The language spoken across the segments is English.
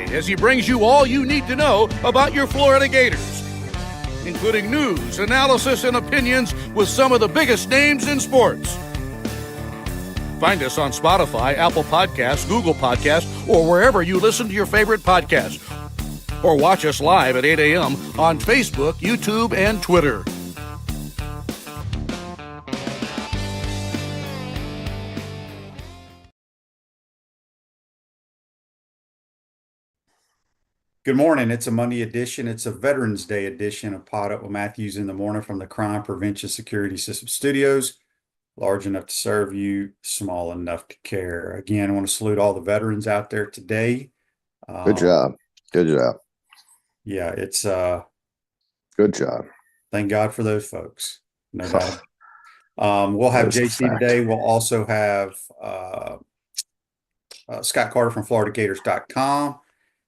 tonight as he brings you all you need to know about your Florida Gators, including news, analysis, and opinions with some of the biggest names in sports. Find us on Spotify, Apple Podcasts, Google Podcasts, or wherever you listen to your favorite podcasts. Or watch us live at 8 a.m. on Facebook, YouTube, and Twitter. Good morning. It's a Monday edition. It's a Veterans Day edition of PodUp with Matthews in the morning from the Crime Prevention Security System Studios. Large enough to serve you, small enough to care. Again, I want to salute all the veterans out there today. Good job. Good job. Yeah, it's good job. Thank God for those folks. No doubt. We'll have JC today. We'll also have Scott Carter from FloridaGators.com.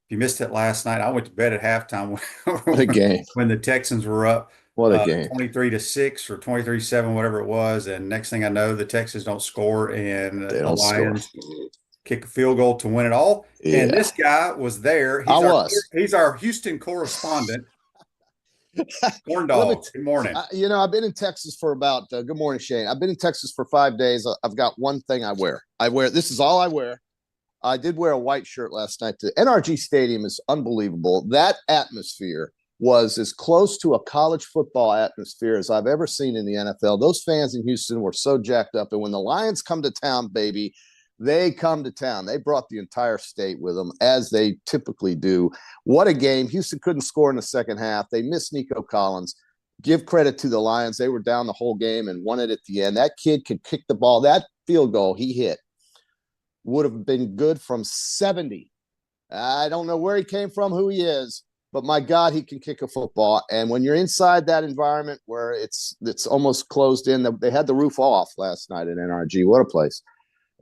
If you missed it last night, I went to bed at halftime What a game. when the Texans were up. What a game. 23-6 or 23-7, whatever it was. And next thing I know, the Texans don't score and the Lions kick a field goal to win it all. Yeah. And this guy was there. He's our Houston correspondent. Corn Dog. Good morning. I've been in Texas for about good morning, Shane. I've been in Texas for 5 days. I've got one thing I wear. This is all I wear. I did wear a white shirt last night. The NRG Stadium is unbelievable. That atmosphere was as close to a college football atmosphere as I've ever seen in the NFL. Those fans in Houston were so jacked up. And when the Lions come to town, baby, they come to town. They brought the entire state with them, as they typically do. What a game. Houston couldn't score in the second half. They missed Nico Collins. Give credit to the Lions. They were down the whole game and won it at the end. That kid could kick the ball. That field goal he hit would have been good from 70. I don't know where he came from, who he is, but my God, he can kick a football. And when you're inside that environment where it's almost closed in, they had the roof off last night at NRG. What a place.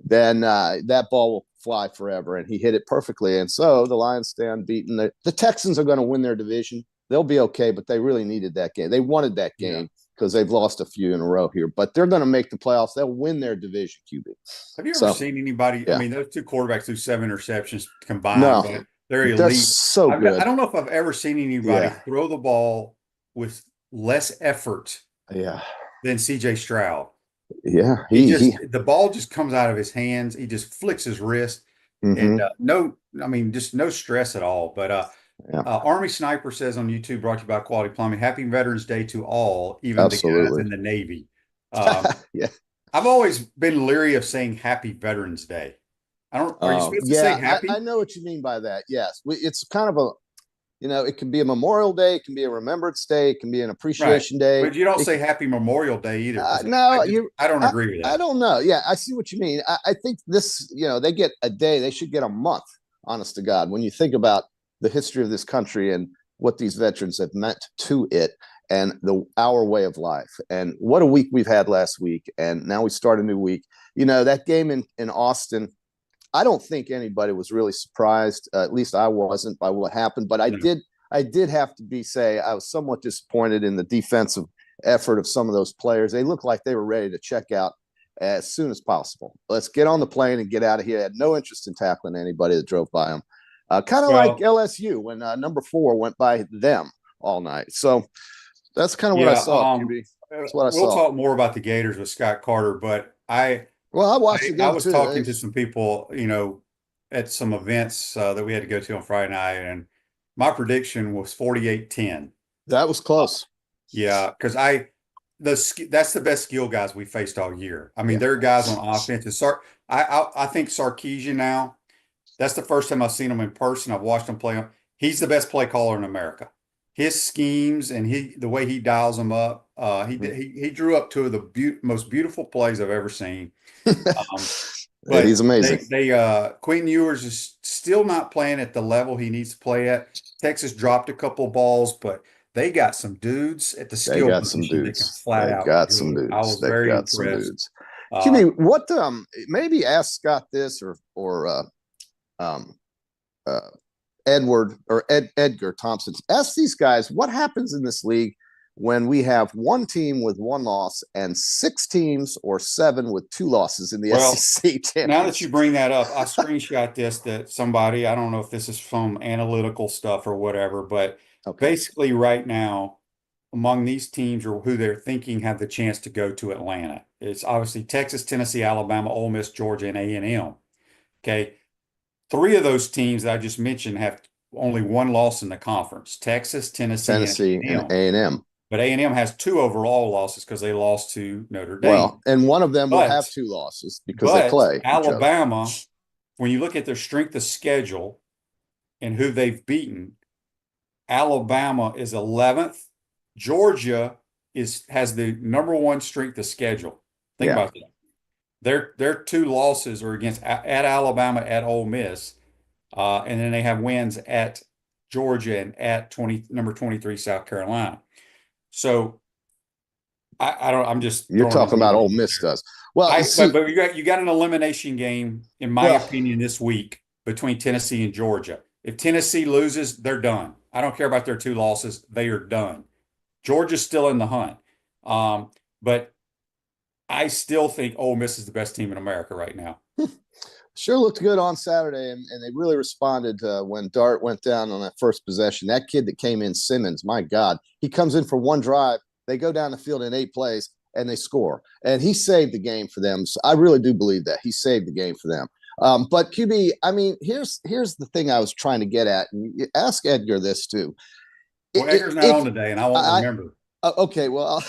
Then that ball will fly forever, and he hit it perfectly. And so the Lions stay unbeaten. The Texans are going to win their division. They'll be okay, but they really needed that game. They wanted that game because they've lost a few in a row here. But they're going to make the playoffs. They'll win their division, QB. Have you ever seen anybody? Yeah. I mean, those two quarterbacks threw 7 interceptions combined. No, but they're elite. They're so good. I don't know if I've ever seen anybody throw the ball with less effort than C.J. Stroud. Yeah. The ball just comes out of his hands. He just flicks his wrist. And just no stress at all. But Army Sniper says on YouTube, brought to you by Quality Plumbing, Happy Veterans Day to all, even the guys in the Navy. I've always been leery of saying Happy Veterans Day. Are you supposed to say happy? I know what you mean by that. Yes. It's kind of it can be a Memorial Day. It can be a Remembrance Day. It can be an Appreciation Day. But you don't say Happy Memorial Day either. No, I don't agree with that. I don't know. Yeah, I see what you mean. I think this, they get a day. They should get a month, honest to God, when you think about the history of this country and what these veterans have meant to it and our way of life. And what a week we've had last week. And now we start a new week. That game in Austin, I don't think anybody was really surprised. At least I wasn't by what happened. But I did have to say I was somewhat disappointed in the defensive effort of some of those players. They looked like they were ready to check out as soon as possible. Let's get on the plane and get out of here. I had no interest in tackling anybody that drove by them. Kind of like LSU when number 4 went by them all night. So that's kind of what I saw, QB. That's what I saw. We'll talk more about the Gators with Scott Carter, but I watched the game. I was talking to some people, at some events that we had to go to on Friday night, and my prediction was 48-10. That was close. Yeah, because that's the best skill guys we faced all year. I mean, there are guys on offense. I think Sarkisian now. That's the first time I've seen him in person. I've watched him play. He's the best play caller in America. His schemes and the way he dials them up. He drew up 2 of the most beautiful plays I've ever seen. But he's amazing. Quentin Ewers is still not playing at the level he needs to play at. Texas dropped a couple balls, but they got some dudes at the skill position that can flat out. Got some dudes. I was very impressed. Jimmy, what maybe ask Scott this or Edgar Thompson. Ask these guys what happens in this league when we have one team with one loss and 6 teams or 7 with 2 losses in the SEC championship. Now that you bring that up, I screenshot this that somebody, I don't know if this is from analytical stuff or whatever, but basically right now, among these teams or who they're thinking have the chance to go to Atlanta, it's obviously Texas, Tennessee, Alabama, Ole Miss, Georgia, and A&M. Okay. 3 of those teams that I just mentioned have only 1 loss in the conference: Texas, Tennessee, and A&M. But A&M has 2 overall losses because they lost to Notre Dame. Well, and one of them will have 2 losses because they play Alabama, when you look at their strength of schedule and who they've beaten, Alabama is 11th. Georgia has the number 1 strength of schedule. Think about that. Their 2 losses are against at Alabama, at Ole Miss, and then they have wins at Georgia and at number 23 South Carolina. So I don't. I'm just. You're talking about Ole Miss does. Well, but you got an elimination game, in my opinion, this week between Tennessee and Georgia. If Tennessee loses, they're done. I don't care about their 2 losses; they are done. Georgia's still in the hunt, but I still think Ole Miss is the best team in America right now. Sure looked good on Saturday, and they really responded when Dart went down on that first possession. That kid that came in, Simmons, my God, he comes in for 1 drive. They go down the field in 8 plays, and they score. And he saved the game for them. So I really do believe that. He saved the game for them. But QB, I mean, here's the thing I was trying to get at. And ask Edgar this too. Well, Edgar's not on today, and I won't remember. Okay, well,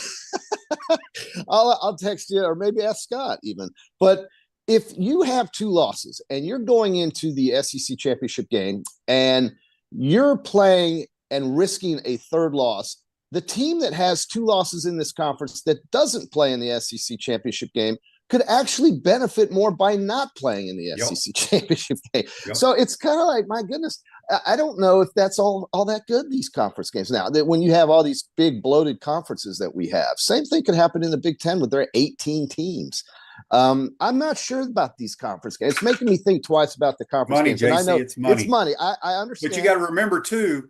I'll text you, or maybe ask Scott even. But if you have 2 losses and you're going into the SEC championship game and you're playing and risking a 3rd loss, the team that has 2 losses in this conference that doesn't play in the SEC championship game could actually benefit more by not playing in the SEC championship game. So it's kind of like, my goodness, I don't know if that's all that good, these conference games. Now, that when you have all these big bloated conferences that we have, same thing could happen in the Big Ten with their 18 teams. I'm not sure about these conference games. It's making me think twice about the conference games. JC, and I know it's money. It's money. I understand. But you got to remember too,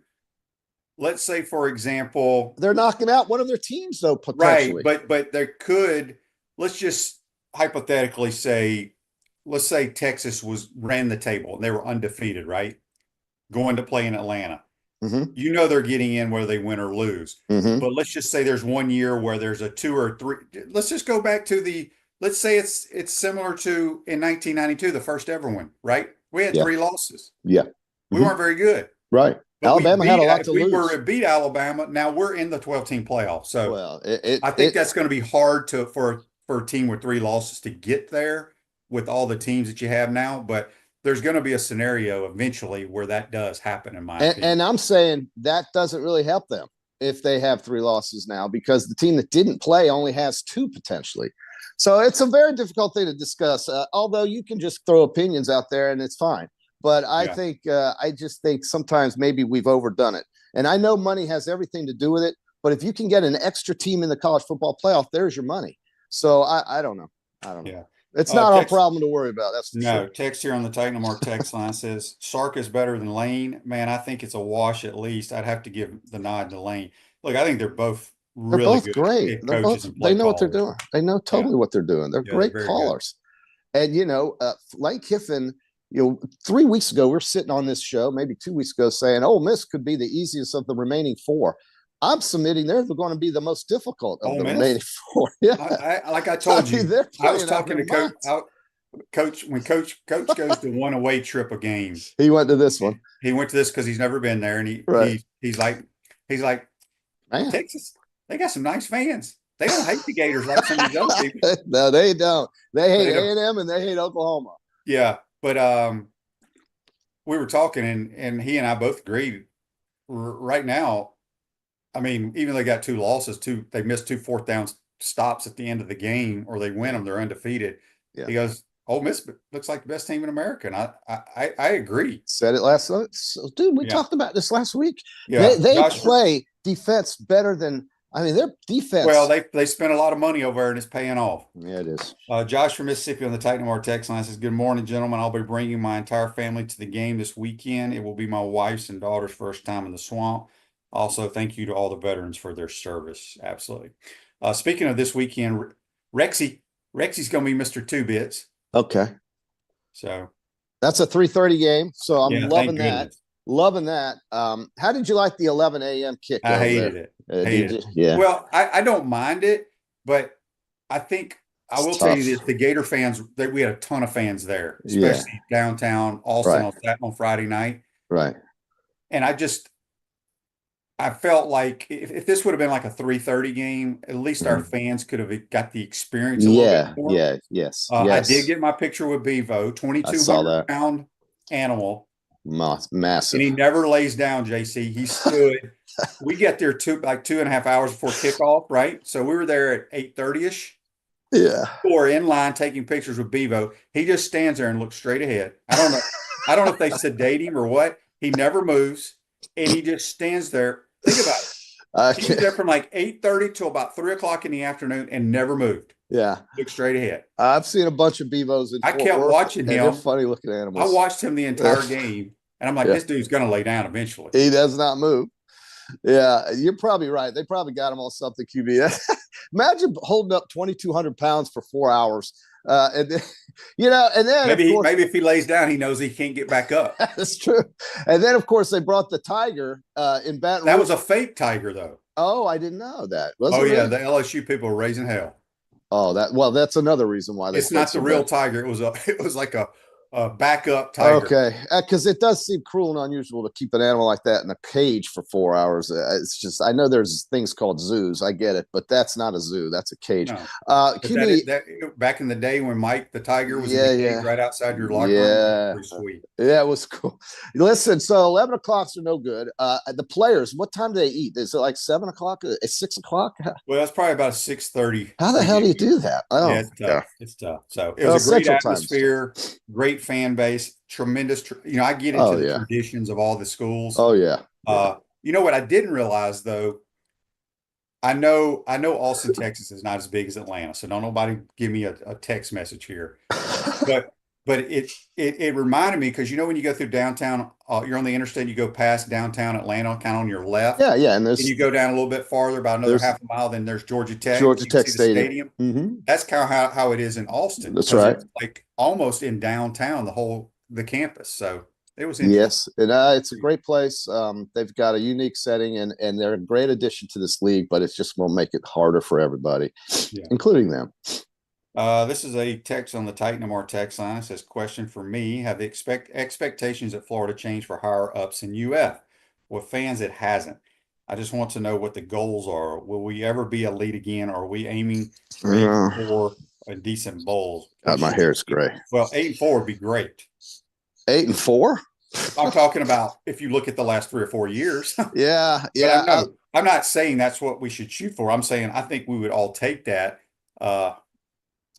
let's say, for example, they're knocking out one of their teams, though, potentially. Right, but there could, let's just hypothetically say, let's say Texas ran the table and they were undefeated, right? Going to play in Atlanta. Mm-hmm. You know they're getting in whether they win or lose. Mm-hmm. But let's just say there's 1 year where there's a 2 or 3. Let's just go back to let's say it's similar to in 1992, the first ever one, right? We had 3 losses. Yeah. We weren't very good. Right. But Alabama had a lot to lose. We were to beat Alabama. Now we're in the 12-team playoff. So I think that's going to be hard for a team with 3 losses to get there with all the teams that you have now. But there's going to be a scenario eventually where that does happen, in my opinion. And I'm saying that doesn't really help them if they have 3 losses now, because the team that didn't play only has 2 potentially. So it's a very difficult thing to discuss, although you can just throw opinions out there and it's fine. But I just think sometimes maybe we've overdone it. And I know money has everything to do with it, but if you can get an extra team in the college football playoff, there's your money. So I don't know. Yeah. It's not our problem to worry about. That's for sure. Text here on the Titan Mark text line says Sark is better than Lane. Man, I think it's a wash at least. I'd have to give the nod to Lane. Look, I think they're both good great. They know what they're doing. They know totally what they're doing. They're great callers. Good. And Lane Kiffin, 3 weeks ago, we were sitting on this show, maybe 2 weeks ago, saying Ole Miss could be the easiest of the remaining 4. I'm submitting they're going to be the most difficult of the remaining 4. Yeah, like I told you, I was talking to Coach when Coach goes to one away trip a game. He went to this one. He went to this because he's never been there, and he's like, man, Texas, they got some nice fans. They don't hate the Gators like some of these other people. No, they don't. They hate A&M and they hate Oklahoma. Yeah, but we were talking, and he and I both agreed. Right now, I mean, even though they got 2 losses, they missed 2 4th down stops at the end of the game, or they win them, they're undefeated. Yeah. He goes, Ole Miss looks like the best team in America, and I agree. Said it last night. So, dude, we talked about this last week. Yeah, they play defense better than. I mean, their defense. Well, they spent a lot of money over there, and it's paying off. Yeah, it is. Josh from Mississippi on the Titan Mar text line says, "Good morning, gentlemen. I'll be bringing my entire family to the game this weekend. It will be my wife's and daughter's first time in the Swamp. Also, thank you to all the veterans for their service. Absolutely. Speaking of this weekend, Rexy's going to be Mr. Two Bits. Okay. So that's a 3:30 game. So I'm yeah, loving that. Loving that. How did you like the 11 a.m. kick? I hated it. Hated it. Yeah. Well, I don't mind it, but I think I will tell you this: the Gator fans, we had a ton of fans there, especially downtown Austin on Friday night. Right. And I felt like if this would have been like a 3:30 game, at least our fans could have got the experience a little bit more. Yeah. Yes. I did get my picture with Bevo, 2,200-pound animal. Massive. And he never lays down, JC. He stood. We get there 2.5 hours before kickoff, right? So we were there at 8:30-ish. Yeah. Or in line taking pictures with Bevo. He just stands there and looks straight ahead. I don't know. I don't know if they sedate him or what. He never moves. And he just stands there. Think about it. He was there from like 8:30 till about 3:00 in the afternoon and never moved. Yeah. Looked straight ahead. I've seen a bunch of Bevos. I kept watching him. They're funny looking animals. I watched him the entire game. And I'm like, this dude's going to lay down eventually. He does not move. Yeah, you're probably right. They probably got him on something, QB. Imagine holding up 2,200 pounds for 4 hours. And then, and then maybe if he lays down, he knows he can't get back up. That's true. And then, of course, they brought the tiger in Baton Rouge. That was a fake tiger, though. Oh, I didn't know that. The LSU people were raising hell. Oh, that's another reason why it's not the real tiger. It was like a backup tiger. Okay, because it does seem cruel and unusual to keep an animal like that in a cage for 4 hours. It's just, I know there's things called zoos. I get it, but that's not a zoo. That's a cage. No. Back in the day when Mike the tiger was in the cage right outside your locker room, it was pretty sweet. Yeah, it was cool. Listen, so 11 o'clocks are no good. The players, what time do they eat? Is it like 7 o'clock? 6 o'clock? Well, it's probably about 6:30. How the hell do you do that? Oh, yeah, it's tough. It's tough. So it was a great atmosphere, great fan base, tremendous. I get into the traditions of all the schools. Oh yeah. You know what I didn't realize though? I know Austin, Texas is not as big as Atlanta, so don't nobody give me a text message here. But it reminded me because when you go through downtown, you're on the interstate, you go past downtown Atlanta, kind of on your left. Yeah, and you go down a little bit farther, about another half a mile, then there's Georgia Tech. Georgia Tech Stadium. Mm-hmm. That's kind of how it is in Austin. That's right. It's like almost in downtown, the campus. So it was interesting. Yes, and it's a great place. They've got a unique setting, and they're a great addition to this league, but it's just going to make it harder for everybody, including them. This is a text on the Titanamore text line. It says, question for me, have the expectations at Florida changed for higher ups in UF? With fans, it hasn't. I just want to know what the goals are. Will we ever be elite again? Or are we aiming for a decent bowl? My hair is gray. Well, 8-4 would be great. 8-4? I'm talking about if you look at the last 3 or 4 years. Yeah. I'm not saying that's what we should shoot for. I'm saying I think we would all take that.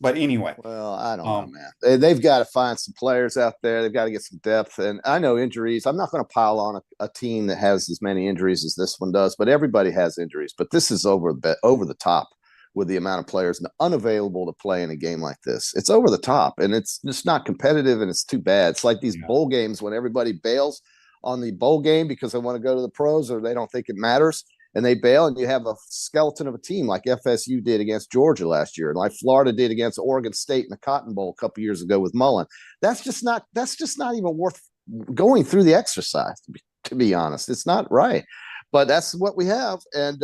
But anyway. Well, I don't know, man. They've got to find some players out there. They've got to get some depth. And I know injuries. I'm not going to pile on a team that has as many injuries as this one does, but everybody has injuries. But this is over the top with the amount of players unavailable to play in a game like this. It's over the top, and it's just not competitive, and it's too bad. It's like these bowl games when everybody bails on the bowl game because they want to go to the pros or they don't think it matters. And they bail, and you have a skeleton of a team like FSU did against Georgia last year, and like Florida did against Oregon State in the Cotton Bowl a couple years ago with Mullen. That's just not even worth going through the exercise. To be honest, it's not right. But that's what we have, and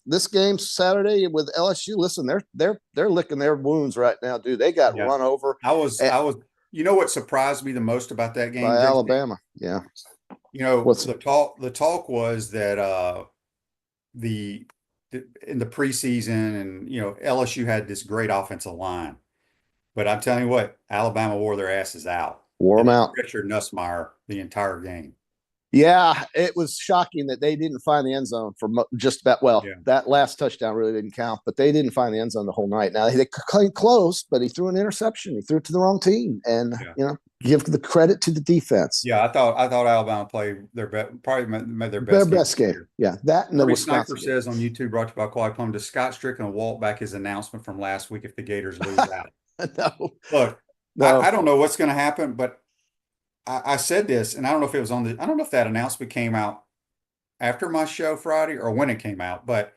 this game Saturday with LSU. Listen, they're licking their wounds right now, dude. They got run over. I was. You know what surprised me the most about that game? By Alabama. Yeah. The talk was that. In the preseason, and LSU had this great offensive line, but I'm telling you what, Alabama wore their asses out. Wore them out. Richard Nussmeier the entire game. Yeah, it was shocking that they didn't find the end zone for just about. That last touchdown really didn't count, but they didn't find the end zone the whole night. Now they came close, but he threw an interception. He threw it to the wrong team, and give the credit to the defense. Yeah, I thought Alabama played their probably made their best game. Yeah, that and the Wisconsin Sniper says on YouTube, brought to you by Quality Plum. Does Scott Strickland walk back his announcement from last week if the Gators lose out? No. Look, no. I don't know what's going to happen, but I said this, and I don't know if it was I don't know if that announcement came out after my show Friday or when it came out, but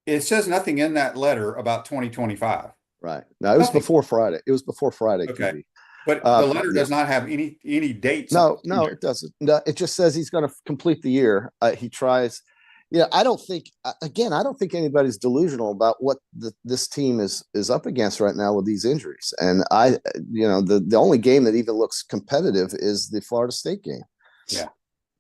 it says nothing in that letter about 2025. Right. No, it was Nothing. before Friday. It was before Friday, Okay. QB. But the letter does not have any dates. No, it doesn't. No, it just says he's going to complete the year. He tries. Yeah, I don't think. Again, I don't think anybody's delusional about what this team is up against right now with these injuries. And the only game that even looks competitive is the Florida State game. Yeah.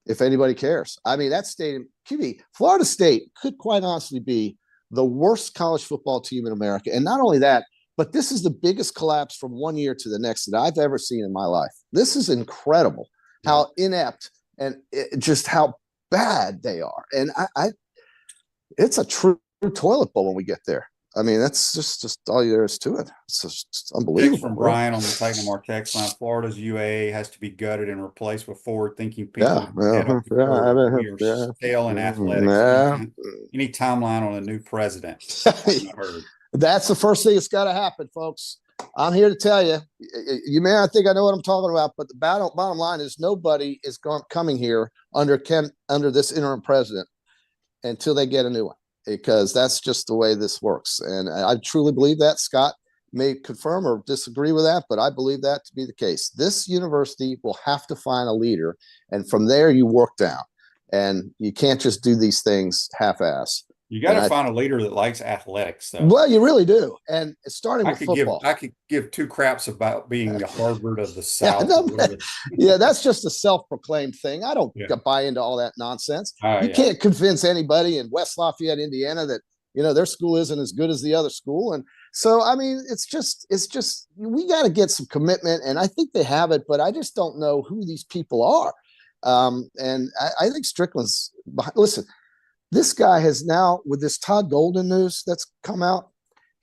If anybody cares, I mean, that stadium, QB, Florida State could quite honestly be the worst college football team in America. And not only that, but this is the biggest collapse from one year to the next that I've ever seen in my life. This is incredible how inept and just how bad they are. And it's a true toilet bowl when we get there. I mean, that's just all there is to it. It's just unbelievable. From Brian on the Titan Mark text line, Florida's UAA has to be gutted and replaced with forward-thinking people. We are stale in athletics. Yeah. Any timeline on a new president? That's the first thing that's got to happen, folks. I'm here to tell you. You may not think I know what I'm talking about, but the bottom line is nobody is coming here under this interim president until they get a new one, because that's just the way this works. And I truly believe that. Scott may confirm or disagree with that, but I believe that to be the case. This university will have to find a leader, and from there you work down. And you can't just do these things half-ass. You got to find a leader that likes athletics, though. Well, you really do. And starting with football. I could give two craps about being the Harvard of the South. Yeah, that's just a self-proclaimed thing. I don't buy into all that nonsense. You can't convince anybody in West Lafayette, Indiana, that their school isn't as good as the other school. And so, I mean, it's just we got to get some commitment, and I think they have it, but I just don't know who these people are. And I think Strickland's behind. Listen, this guy has now, with this Todd Golden news that's come out,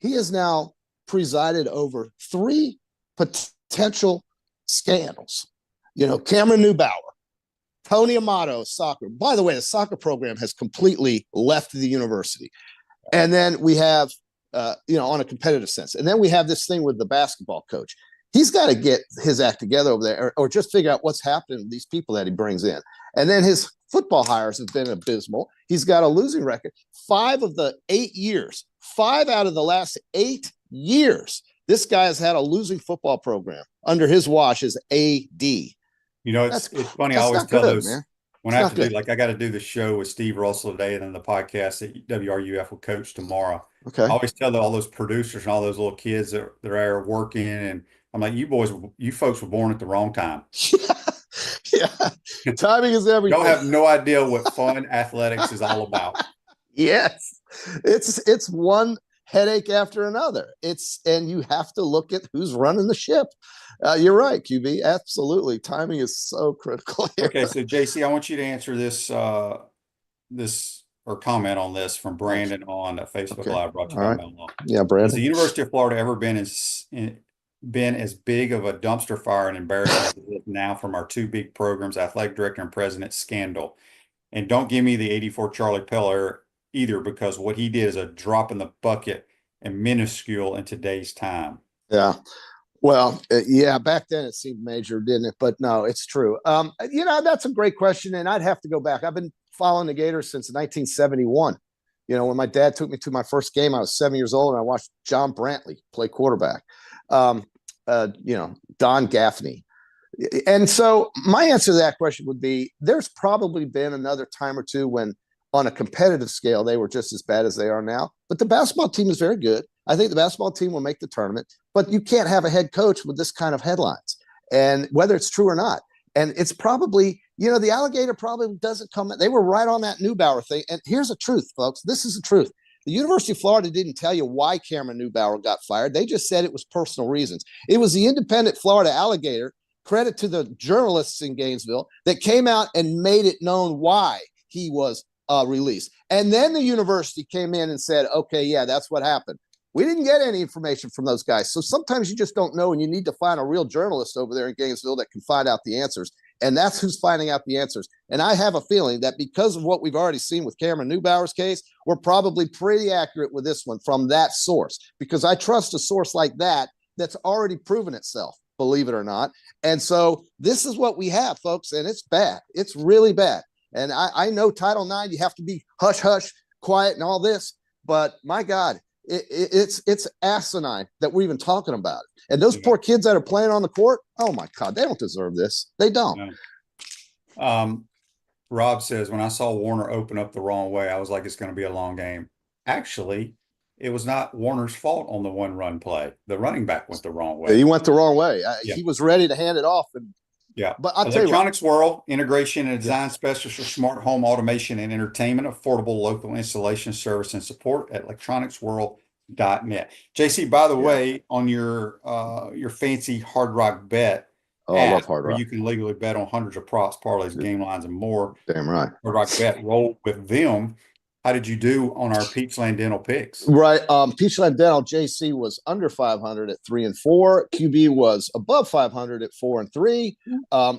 he has now presided over 3 potential scandals. Cameron Neubauer, Tony Amato, soccer. By the way, the soccer program has completely left the university. And then we have, on a competitive sense. And then we have this thing with the basketball coach. He's got to get his act together over there, or just figure out what's happening with these people that he brings in. And then his football hires have been abysmal. He's got a losing record. 5 of the 8 years, 5 out of the last 8 years, this guy has had a losing football program under his watch as AD. It's funny. I always tell those, man. When I have to do, I got to do the show with Steve Russell today, and then the podcast that WRUF will coach tomorrow. Okay. I always tell all those producers and all those little kids that are working, and I'm like, you folks were born at the wrong time. Yeah. Timing is everything. Y'all have no idea what fun athletics is all about. Yes. It's one headache after another. And you have to look at who's running the ship. You're right, QB. Absolutely. Timing is so critical here. Okay, so JC, I want you to answer this or comment on this from Brandon on Facebook Live, brought to you by Mello. Yeah, Brandon. Has the University of Florida ever been as big of a dumpster fire and embarrassment as it is now from our 2 big programs, athletic director and president scandal? And don't give me the 84 Charlie Peller either, because what he did is a drop in the bucket and minuscule in today's time. Yeah. Well, back then it seemed major, didn't it? But no, it's true. That's a great question. And I'd have to go back. I've been following the Gators since 1971. When my dad took me to my first game, I was 7 years old, and I watched John Brantley play quarterback. Don Gaffney. And so my answer to that question would be, there's probably been another time or two when on a competitive scale, they were just as bad as they are now. But the basketball team is very good. I think the basketball team will make the tournament, but you can't have a head coach with this kind of headlines, and whether it's true or not. And it's probably, the alligator probably doesn't come. They were right on that Neubauer thing. And here's the truth, folks. This is the truth. The University of Florida didn't tell you why Cameron Neubauer got fired. They just said it was personal reasons. It was the independent Florida Alligator, credit to the journalists in Gainesville, that came out and made it known why he was released. And then the university came in and said, okay, yeah, that's what happened. We didn't get any information from those guys. So sometimes you just don't know, and you need to find a real journalist over there in Gainesville that can find out the answers. And that's who's finding out the answers. And I have a feeling that because of what we've already seen with Cameron Neubauer's case, we're probably pretty accurate with this one from that source, because I trust a source like that that's already proven itself, believe it or not. And so this is what we have, folks, and it's bad. It's really bad. And I know Title IX, you have to be hush, hush, quiet and all this, but my God, it's asinine that we're even talking about it. And those poor kids that are playing on the court, oh my God, they don't deserve this. They don't. Rob says, when I saw Warner open up the wrong way, I was like, it's going to be a long game. Actually, it was not Warner's fault on the one run play. The running back went the wrong way. He went the wrong way. He was ready to hand it off. But I'll tell you what. Electronics World, integration and design specialist for smart home automation and entertainment, affordable local installation service and support at electronicsworld.net. JC, by the way, on your fancy Hard Rock Bet, I love Hard Rock. Where you can legally bet on hundreds of props, parlays, game lines, and more. Damn right. Hard Rock Bet, roll with them. How did you do on our Peachland Dental picks? Right. Peachland Dental, JC was under 500 at 3-4. QB was above 500 at 4-3.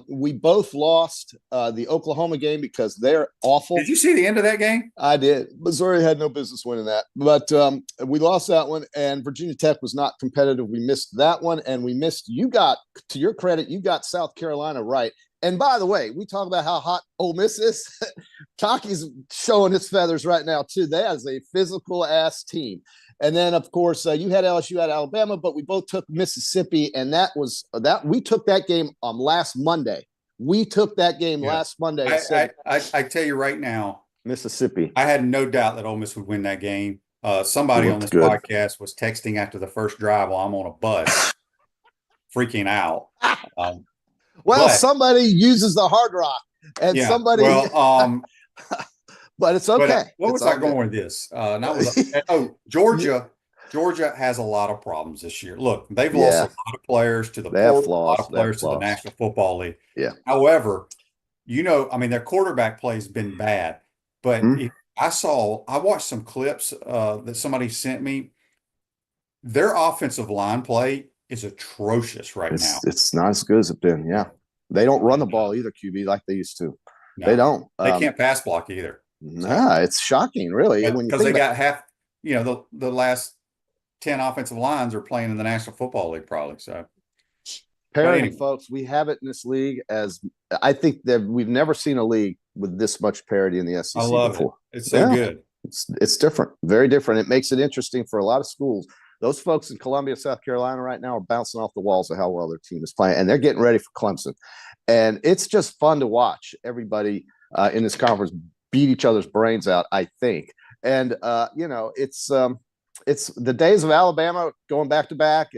We both lost the Oklahoma game because they're awful. Did you see the end of that game? I did. Missouri had no business winning that, but we lost that one. And Virginia Tech was not competitive. We missed that one, and we missed. You got, to your credit, you got South Carolina right. And by the way, we talk about how hot Ole Miss is. Taki's showing his feathers right now, too. That is a physical-ass team. And then, of course, you had LSU, you had Alabama, but we both took Mississippi, and we took that game last Monday. We took that game last Monday. I tell you right now, Mississippi. I had no doubt that Ole Miss would win that game. Somebody on this podcast was texting after the first drive while I'm on a bus, freaking out. Somebody uses the Hard Rock, and somebody. But it's okay. What was I going with this? Georgia. Georgia has a lot of problems this year. Look, they've lost a lot of players to the portal, a lot of players to the National Football League. Yeah. However, their quarterback play has been bad. But I watched some clips that somebody sent me. Their offensive line play is atrocious now. It's not as good as it's been. Yeah. They don't run the ball either, QB, like they used to. No, they don't. They can't pass block either. Nah, it's shocking, really. Because they got half, the last 10 offensive lines are playing in the National Football League probably. So parity, folks, we have it in this league I think that we've never seen a league with this much parity in the SEC before. It's so good. It's different, very different. It makes it interesting for a lot of schools. Those folks in Columbia, South Carolina right now are bouncing off the walls of how well their team is playing, and they're getting ready for Clemson. And it's just fun to watch everybody in this conference beat each other's brains out, I think. And, it's the days of Alabama going back to back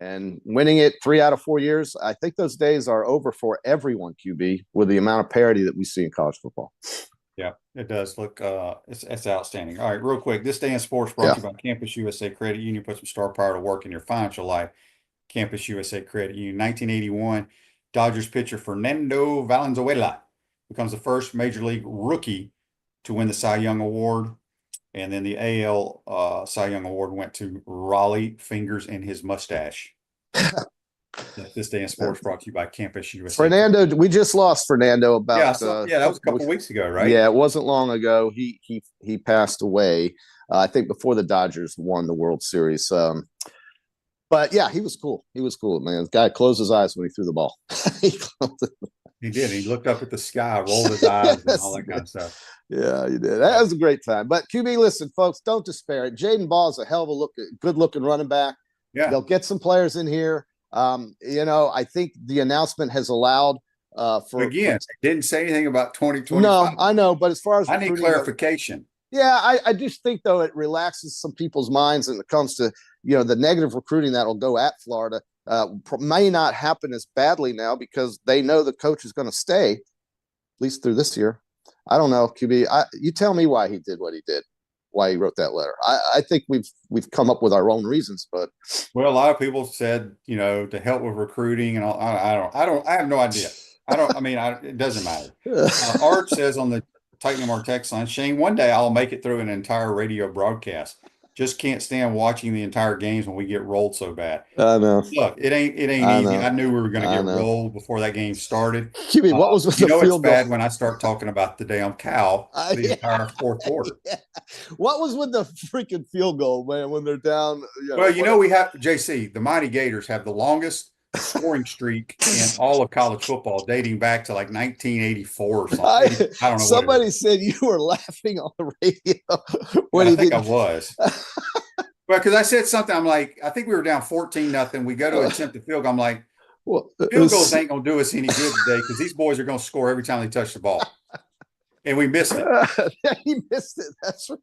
and winning it 3 out of 4 years. I think those days are over for everyone, QB, with the amount of parity that we see in college football. Yeah, it does look it's outstanding. All right, real quick. This Day in Sports brought to you by Campus USA Credit Union. Put some star power to work in your financial life. Campus USA Credit Union. 1981, Dodgers pitcher Fernando Valenzuela becomes the first Major League rookie to win the Cy Young Award. And then the AL Cy Young Award went to Raleigh Fingers in His Mustache. This Day in Sports brought to you by Campus USA. Fernando, we just lost Fernando about that was a couple weeks ago, right? Yeah, it wasn't long ago. He passed away. I think before the Dodgers won the World Series. But yeah, he was cool. He was cool, man. The guy closed his eyes when he threw the ball. He did. He looked up at the sky, rolled his eyes, and all that kind of stuff. Yeah, he did. That was a great time. But QB, listen, folks, don't despair it. Jaden Ball is a hell of a good-looking running back. Yeah, they'll get some players in here. I think the announcement has allowed didn't say anything about 2025. No, I know, but as far as I need clarification. I just think though it relaxes some people's minds when it comes to the negative recruiting that'll go at Florida. May not happen as badly now because they know the coach is going to stay at least through this year. I don't know, QB. You tell me why he did what he did. Why he wrote that letter. I think we've come up with our own reasons, but a lot of people said, to help with recruiting and all. I have no idea. It doesn't matter. Art says on the Titan our text line, Shane, one day I'll make it through an entire radio broadcast. Just can't stand watching the entire games when we get rolled so bad. I know. Look, it ain't easy. I knew we were going to get rolled before that game started. QB, what was with the field it's goal? bad when I start talking about the damn cow the entire fourth quarter. Yeah. What was with the freaking field goal, man, when they're down? We have, JC, the Mighty Gators have the longest scoring streak in all of college football, dating back to like 1984 or something. I don't know. Somebody said you were laughing on the radio. What do I you think think? I was. Well, because I said something, I'm like, I think we were down 14-0. We go to attempt the field goal. I'm like, Well, field goals ain't going to do us any good today because these boys are going to score every time they touch the ball. And we missed it. He missed it. That's right.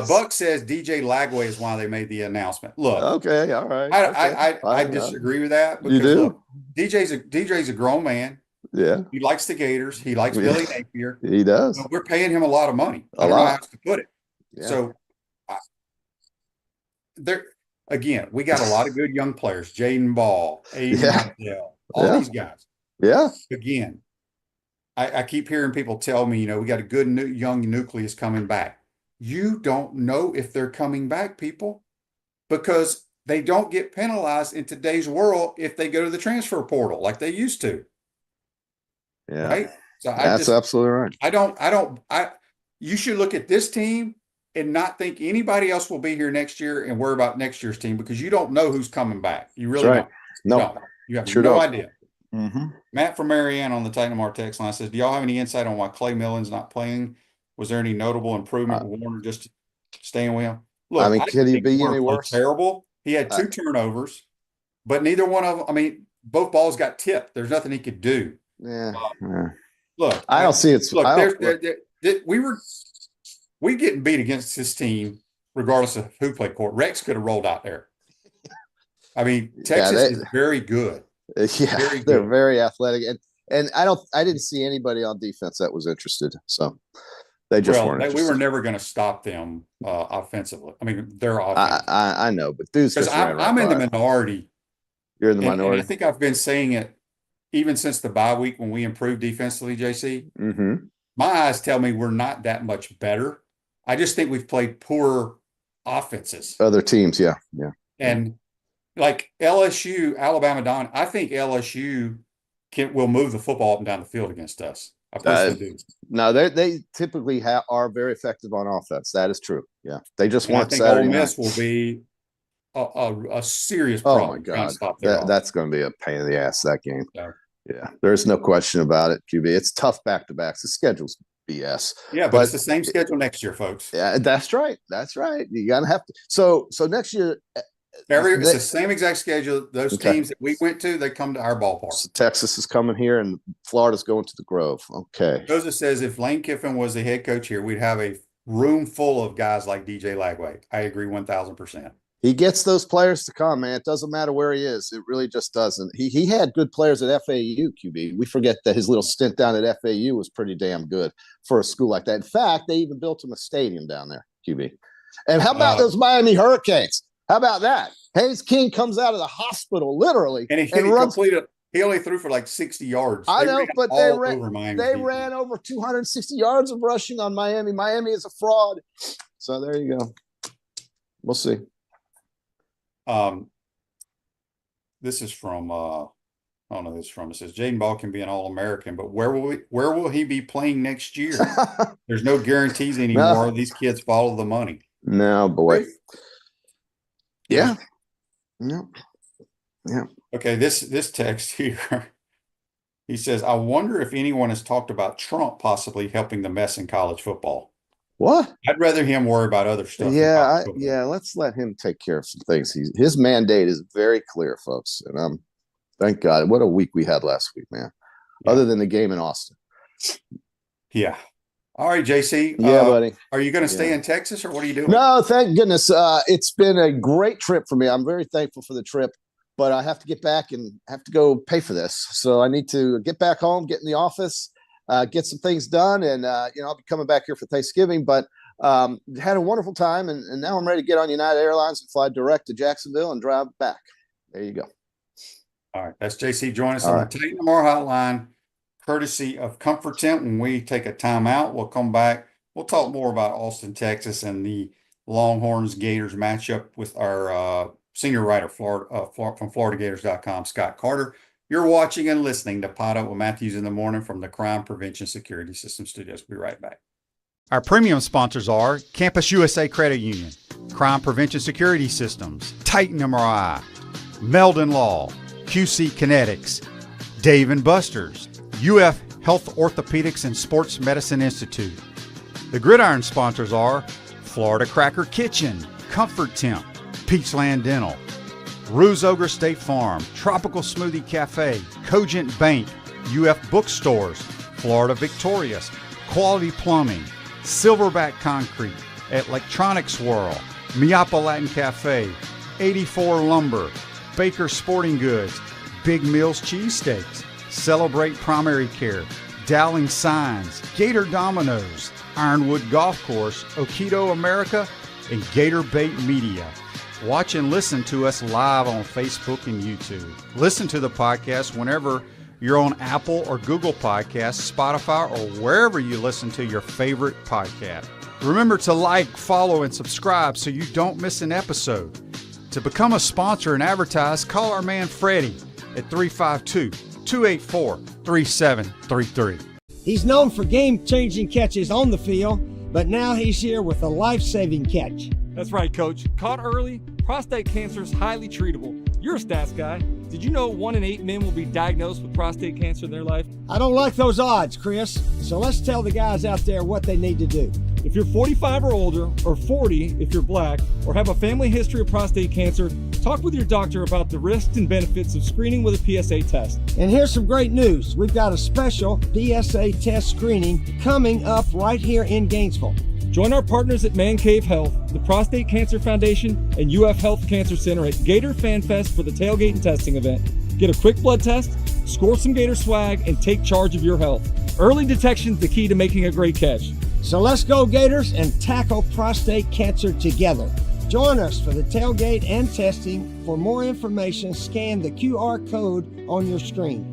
Buck says DJ Lagway is why they made the announcement. Look, okay, all right. I disagree with that because you do? Look, DJ's a grown man. Yeah, he likes the Gators. He likes Billy Napier. He does. But we're paying him a lot of money. I don't know how else to put it. Yeah. So there again, we got a lot of good young players. Jaden Ball, Aiden Mandel, all these guys. Yeah. Again, I keep hearing people tell me, we got a good young nucleus coming back. You don't know if they're coming back, people, because they don't get penalized in today's world if they go to the transfer portal like they used to. Yeah. Right. So that's absolutely right. You should look at this team and not think anybody else will be here next year and worry about next year's team because you don't know who's coming back. You really don't. No, you have no idea. Mm-hmm. Matt from Marianne on the Titan Mar text line says, do y'all have any insight on why Clay Millen's not playing? Was there any notable improvement with Warner just staying with him? Look, I mean, could he be any worse? Terrible. He had 2 turnovers, but neither one of them, both balls got tipped. There's nothing he could do. Yeah. Look, I don't see it. Look, we getting beat against this team regardless of who played court. Rex could have rolled out there. Texas is very good. Yeah, they're very athletic, and I didn't see anybody on defense that was interested. So they just weren't interested. We were never going to stop them offensively. Their offense. I know, but dudes, because I'm in the minority. You're in the minority. And I think I've been saying it even since the bye week when we improved defensively, JC. Mm-hmm. My eyes tell me we're not that much better. I just think we've played poor offenses. Other teams, yeah. And like LSU, Alabama, I think LSU will move the football up and down the field against us. I personally do. No, they typically are very effective on offense. That is true. Yeah, they just want. I think Ole Miss will be a serious problem. Oh my God, that's going to be a pain in the ass, that game. Yeah, there's no question about it. QB, it's tough back-to-backs. The schedule's BS. Yeah, but it's the same schedule next year, folks. Yeah, that's right. You gotta have to. So next year, it's the same exact schedule. Those teams that we went to, they come to our ballpark. So Texas is coming here, and Florida's going to the Grove. Okay. Joseph says if Lane Kiffin was the head coach here, we'd have a room full of guys like DJ Lagway. I agree 1,000%. He gets those players to come, man. It doesn't matter where he is. It really just doesn't. He had good players at FAU, QB. We forget that his little stint down at FAU was pretty damn good for a school like that. In fact, they even built him a stadium down there, QB. And how about those Miami Hurricanes? How about that? Hayes King comes out of the hospital, literally, and he only threw for like 60 yards. I know, but they ran over 260 yards of rushing on Miami. Miami is a fraud. So there you go. We'll see. This is from I don't know who this is from. It says Jaden Ball can be an All-American, but where will he be playing next year? There's no guarantees anymore. No. These kids follow the money. No, boy. Yeah. Okay, this text here. He says, I wonder if anyone has talked about Trump possibly helping the mess in college football. What? I'd rather him worry about other stuff. Yeah, let's let him take care of some things. His mandate is very clear, folks. And thank God. What a week we had last week, man. Yeah. Other than the game in Austin. Yeah. All right, JC. Yeah, buddy. Are you going to stay in Texas or what are you doing? No, thank goodness. It's been a great trip for me. I'm very thankful for the trip, but I have to get back and have to go pay for this. So I need to get back home, get in the office, get some things done. And, I'll be coming back here for Thanksgiving, but had a wonderful time. And now I'm ready to get on United Airlines and fly direct to Jacksonville and drive back. There you go. All right. That's JC. Join us on the Tate Lamar Hotline, courtesy of Comfort Tent. When we take a timeout, we'll come back. We'll talk more about Austin, Texas, and the Longhorns Gators matchup with our senior writer from FloridaGators.com, Scott Carter. You're watching and listening to PodUp with Matthews in the Morning from the Crime Prevention Security System Studios. We'll be right back. Our premium sponsors are Campus USA Credit Union, Crime Prevention Security Systems, Titan MRI, Meldon Law, QC Kinetics, Dave & Buster's, UF Health Orthopedics and Sports Medicine Institute. The Gridiron sponsors are Florida Cracker Kitchen, Comfort Temp, Peachland Dental, Ruse Ogre State Farm, Tropical Smoothie Cafe, Cogent Bank, UF Bookstores, Florida Victorious, Quality Plumbing, Silverback Concrete, Electronics Swirl, Miapa Latin Cafe, 84 Lumber, Baker Sporting Goods, Big Mills Cheesesteaks, Celebrate Primary Care, Dowling Signs, Gator Dominoes, Ironwood Golf Course, Okido America, and Gator Bait Media. Watch and listen to us live on Facebook and YouTube. Listen to the podcast whenever you're on Apple or Google Podcasts, Spotify, or wherever you listen to your favorite podcast. Remember to like, follow, and subscribe so you don't miss an episode. To become a sponsor and advertise, call our man Freddie at 352-284-3733. He's known for game-changing catches on the field, but now he's here with a life-saving catch. That's right, Coach. Caught early, prostate cancer is highly treatable. You're a stats guy. Did you know 1 in 8 men will be diagnosed with prostate cancer in their life? I don't like those odds, Chris. So let's tell the guys out there what they need to do. If you're 45 or older, or 40 if you're black, or have a family history of prostate cancer, talk with your doctor about the risks and benefits of screening with a PSA test. And here's some great news. We've got a special PSA test screening coming up right here in Gainesville. Join our partners at Man Cave Health, the Prostate Cancer Foundation, and UF Health Cancer Center at Gator Fan Fest for the tailgate and testing event. Get a quick blood test, score some Gator swag, and take charge of your health. Early detection is the key to making a great catch. So let's go Gators and tackle prostate cancer together. Join us for the tailgate and testing. For more information, scan the QR code on your screen.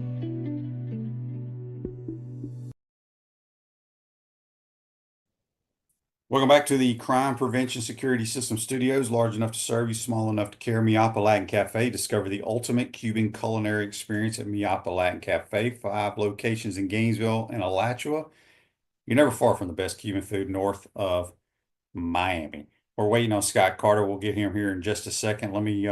Welcome back to the Crime Prevention Security System Studios, large enough to serve you, small enough to care. Miapa Latin Cafe. Discover the ultimate Cuban culinary experience at Miapa Latin Cafe. 5 locations in Gainesville and Alachua. You're never far from the best Cuban food north of Miami. We're waiting on Scott Carter. We'll get him here in just a second. Let me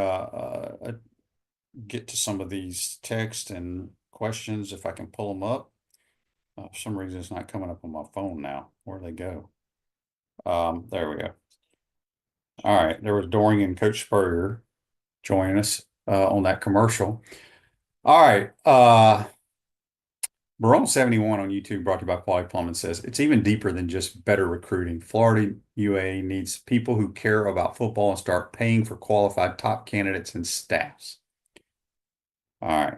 get to some of these texts and questions if I can pull them up. For some reason, it's not coming up on my phone now. Where'd they go? There we go. All right, there was Doring and Coach Spurrier joining us on that commercial. All right, Barone 71 on YouTube, brought to you by Quality Plumbing, says it's even deeper than just better recruiting. Florida UA needs people who care about football and start paying for qualified top candidates and staffs. All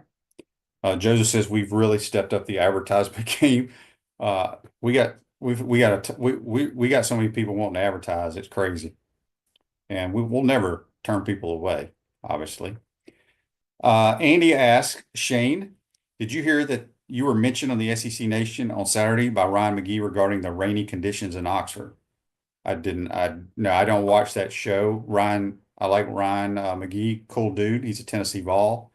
right, Joseph says we've really stepped up the advertisement game. We got so many people wanting to advertise. It's crazy. And we'll never turn people away, obviously. Andy asked, Shane, did you hear that you were mentioned on the SEC Nation on Saturday by Ryan McGee regarding the rainy conditions in Oxford? I didn't. No, I don't watch that show. I like Ryan McGee, cool dude. He's a Tennessee Vol.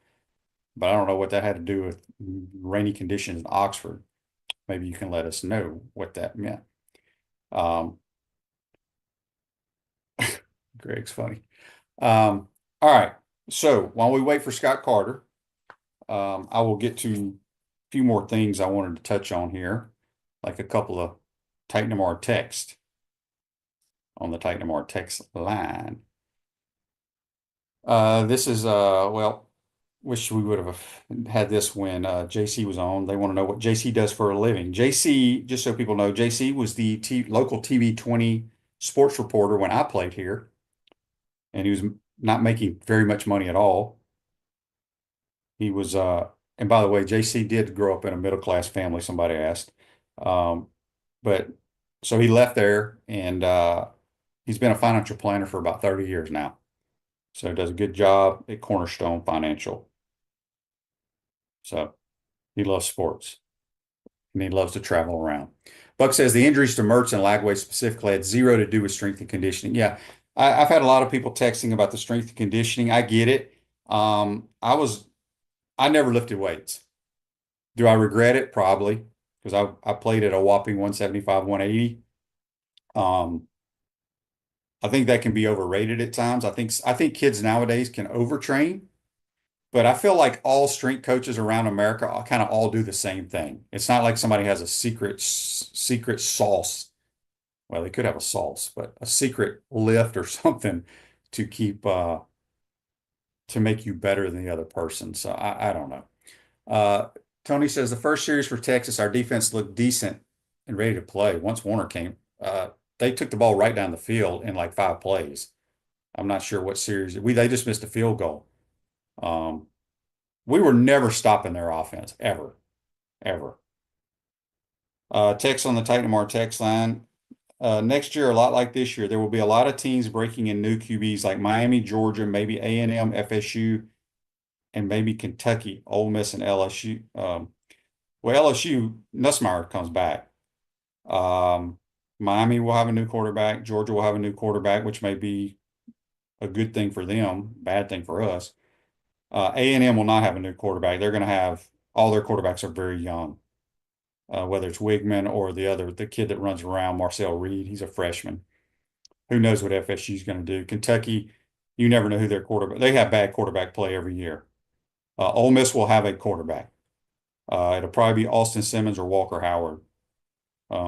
But I don't know what that had to do with rainy conditions in Oxford. Maybe you can let us know what that meant. Greg's funny. All right. So while we wait for Scott Carter, I will get to a few more things I wanted to touch on here, like a couple of Titan MR text on the Titan MR text line. This is, well, wish we would have had this when JC was on. They want to know what JC does for a living. JC, just so people know, JC was the local TV 20 sports reporter when I played here. And he was not making very much money at all. He was, and by the way, JC did grow up in a middle-class family, somebody asked. But so he left there, and he's been a financial planner for about 30 years now. So he does a good job at Cornerstone Financial. So he loves sports, and he loves to travel around. Buck says the injuries to Mertz and Lagway specifically had zero to do with strength and conditioning. Yeah, I've had a lot of people texting about the strength and conditioning. I get it. I never lifted weights. Do I regret it? Probably, because I played at a whopping 175, 180. I think that can be overrated at times. I think kids nowadays can overtrain. But I feel like all strength coaches around America kind of all do the same thing. It's not like somebody has a secret sauce. Well, they could have a sauce, but a secret lift or something to keep to make you better than the other person. So I don't know. Uh, Tony says the first series for Texas, our defense looked decent and ready to play. Once Warner came, they took the ball right down the field in like 5 plays. I'm not sure what series they just missed a field goal. We were never stopping their offense ever, ever. Text on the Titan Mar text line. Next year, a lot like this year, there will be a lot of teams breaking in new QBs like Miami, Georgia, maybe A&M, FSU, and maybe Kentucky, Ole Miss, and LSU. Well, LSU, Nussmeier comes back. Miami will have a new quarterback. Georgia will have a new quarterback, which may be a good thing for them, bad thing for us. A&M will not have a new quarterback. They're going to have all their quarterbacks are very young, whether it's Wigman or the kid that runs around, Marcel Reed. He's a freshman. Who knows what FSU is going to do? Kentucky, you never know who their quarterback. They have bad quarterback play every year. Ole Miss will have a quarterback. It'll probably be Austin Simmons or Walker Howard.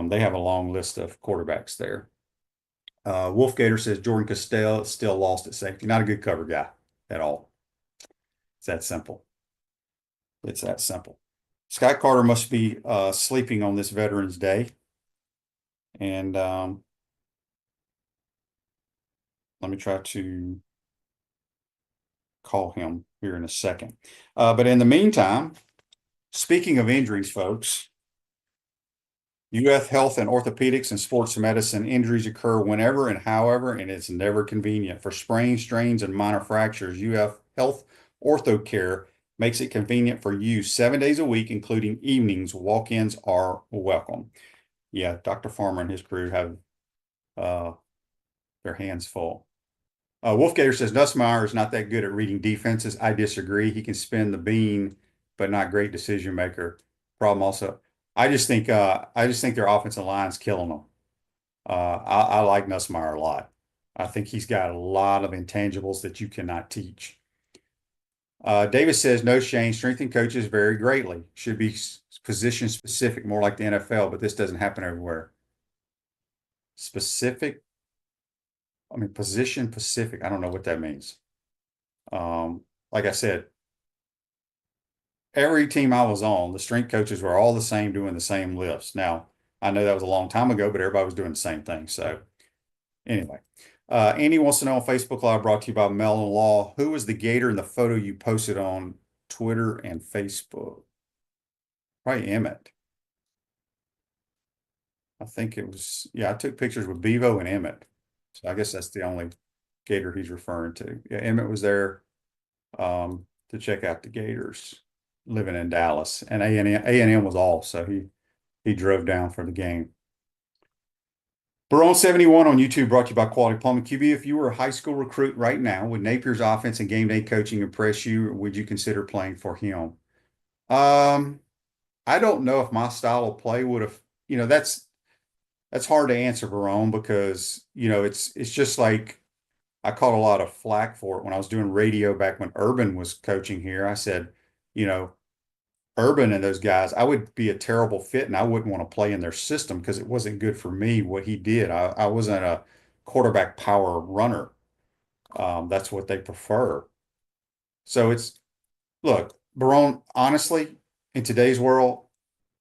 They have a long list of quarterbacks there. Wolf Gator says Jordan Castell is still lost at safety. Not a good cover guy at all. It's that simple. It's that simple. Scott Carter must be sleeping on this Veterans Day. And let me try to call him here in a second. But in the meantime, speaking of injuries, folks, UF Health and Orthopedics and Sports Medicine injuries occur whenever and however, and it's never convenient. For sprains, strains, and minor fractures, UF Health Ortho Care makes it convenient for you 7 days a week, including evenings. Walk-ins are welcome. Yeah, Dr. Farmer and his crew have their hands full. Wolfgator says Nussmeier is not that good at reading defenses. I disagree. He can spin the bean, but not great decision maker. Problem also, I just think their offensive line's killing them. I like Nussmeier a lot. I think he's got a lot of intangibles that you cannot teach. Davis says no, Shane. Strengthen coaches vary greatly. Should be position specific, more like the NFL, but this doesn't happen everywhere. Specific. I mean, position specific. I don't know what that means. Like I said, every team I was on, the strength coaches were all the same, doing the same lifts. Now, I know that was a long time ago, but everybody was doing the same thing. So anyway, Andy wants to know on Facebook Live, brought to you by Mellon Law, who was the Gator in the photo you posted on Twitter and Facebook? Probably Emmett. I think it was, yeah, I took pictures with Bevo and Emmett. So I guess that's the only Gator he's referring to. Yeah, Emmett was there to check out the Gators living in Dallas, and A&M was off, so he drove down for the game. Barone 71 on YouTube, brought to you by Quality Plumbing. QB, if you were a high school recruit right now, would Napier's offense and game day coaching impress you, or would you consider playing for him? I don't know if my style of play would have, that's hard to answer, Barone, because, it's just like I caught a lot of flack for it when I was doing radio back when Urban was coaching here. I said, Urban and those guys, I would be a terrible fit and I wouldn't want to play in their system because it wasn't good for me what he did. I wasn't a quarterback power runner. That's what they prefer. So look, Barone, honestly, in today's world,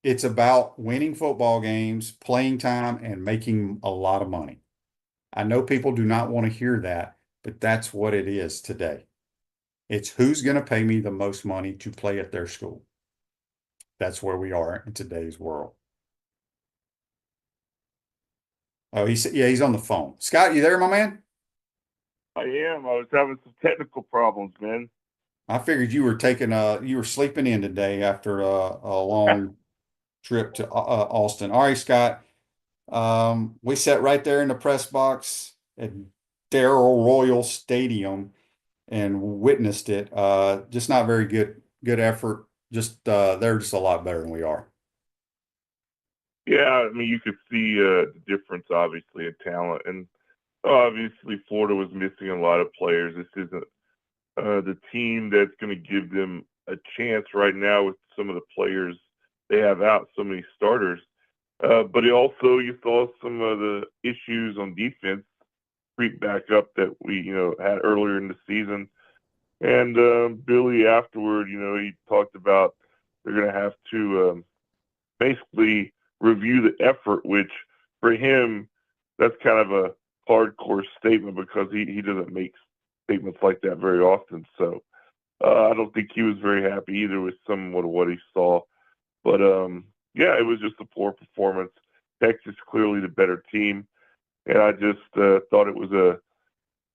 it's about winning football games, playing time, and making a lot of money. I know people do not want to hear that, but that's what it is today. It's who's going to pay me the most money to play at their school. That's where we are in today's world. Oh, he's on the phone. Scott, you there, my man? I am. I was having some technical problems, man. I figured you were sleeping in today after a long trip to Austin. All right, Scott. We sat right there in the press box at Darrell Royal Stadium and witnessed it. Just not very good effort. They're just a lot better than we are. Yeah, I mean, you could see the difference, obviously, in talent. And obviously, Florida was missing a lot of players. This isn't the team that's going to give them a chance right now with some of the players they have out, so many starters. But you saw some of the issues on defense creep back up that we, had earlier in the season. And Billy afterward, he talked about they're going to have to basically review the effort, which for him, that's kind of a hardcore statement because he doesn't make statements like that very often. So I don't think he was very happy either with somewhat of what he saw. But, yeah, it was just a poor performance. Texas clearly the better team. And I just thought it was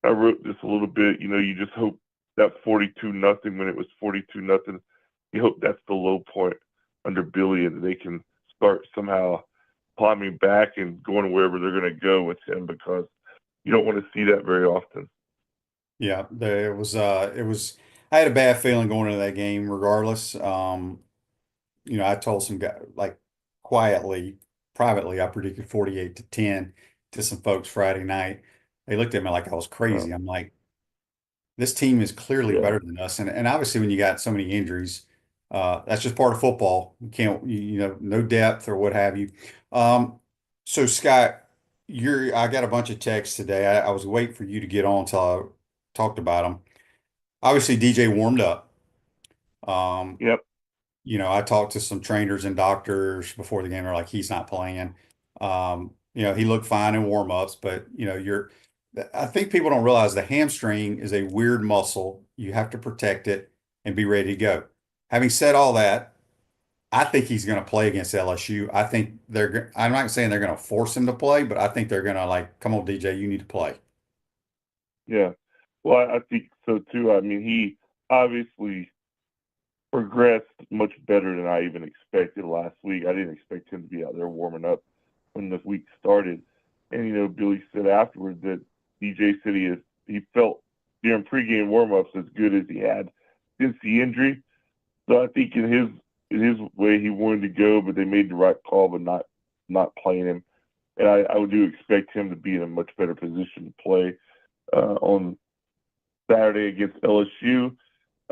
I wrote this a little bit, you just hope that 42-0 when it was 42-0, you hope that's the low point under Billy and they can start somehow climbing back and going wherever they're going to go with him because you don't want to see that very often. Yeah, it was I had a bad feeling going into that game regardless. I told some guy like quietly, privately, I predicted 48-10 to some folks Friday night. They looked at me like I was crazy. I'm like, this team is clearly better than us. And obviously when you got so many injuries, that's just part of football. You can't, no depth or what have you. So Scott, I got a bunch of texts today. I was waiting for you to get on until I talked about them. Obviously DJ warmed up. Yep. I talked to some trainers and doctors before the game. They're like, he's not playing. He looked fine in warm-ups, but I think people don't realize the hamstring is a weird muscle. You have to protect it and be ready to go. Having said all that, I think he's going to play against LSU. I think I'm not saying they're going to force him to play, but I think they're going to like, come on, DJ, you need to play. Yeah. Well, I think so too. I mean, he obviously progressed much better than I even expected last week. I didn't expect him to be out there warming up when the week started. And, Billy said afterward that DJ said he felt during pregame warmups as good as he had since the injury. So I think in his way he wanted to go, but they made the right call by not playing him. And I do expect him to be in a much better position to play on Saturday against LSU.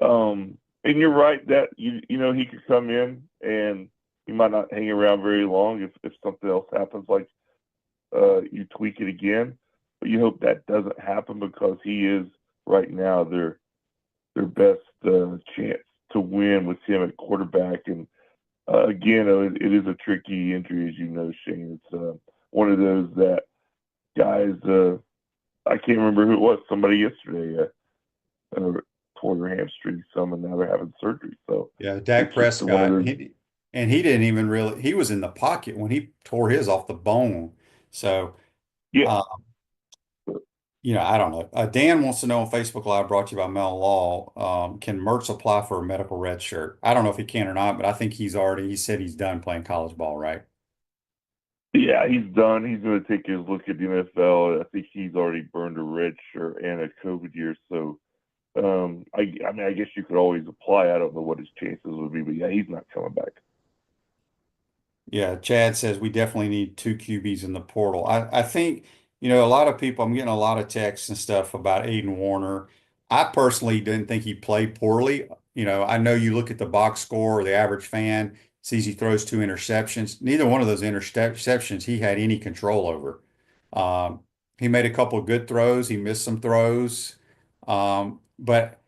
And you're right that he could come in and he might not hang around very long if something else happens, like you tweak it again. But you hope that doesn't happen because he is right now their best chance to win with him at quarterback. And again, it is a tricky injury, as you know, Shane. It's one of those that guys. I can't remember who it was. Somebody yesterday tore their hamstring some, and now they're having surgery. So yeah, Dak Prescott, he didn't even really. He was in the pocket when he tore his off the bone. So yeah. I don't know. Dan wants to know on Facebook Live, brought to you by Mel Law. Can Mertz apply for a medical red shirt? I don't know if he can or not, but I think he said he's done playing college ball, right? Yeah, he's done. He's going to take his look at the NFL. I think he's already burned a red shirt and a COVID year. So, I guess you could always apply. I don't know what his chances would be, but yeah, he's not coming back. Yeah, Chad says we definitely need 2 QBs in the portal. I think, a lot of people, I'm getting a lot of texts and stuff about Aiden Warner. I personally didn't think he played poorly. I know you look at the box score or the average fan sees he throws 2 interceptions. Neither one of those interceptions he had any control over. He made a couple of good throws. He missed some throws. But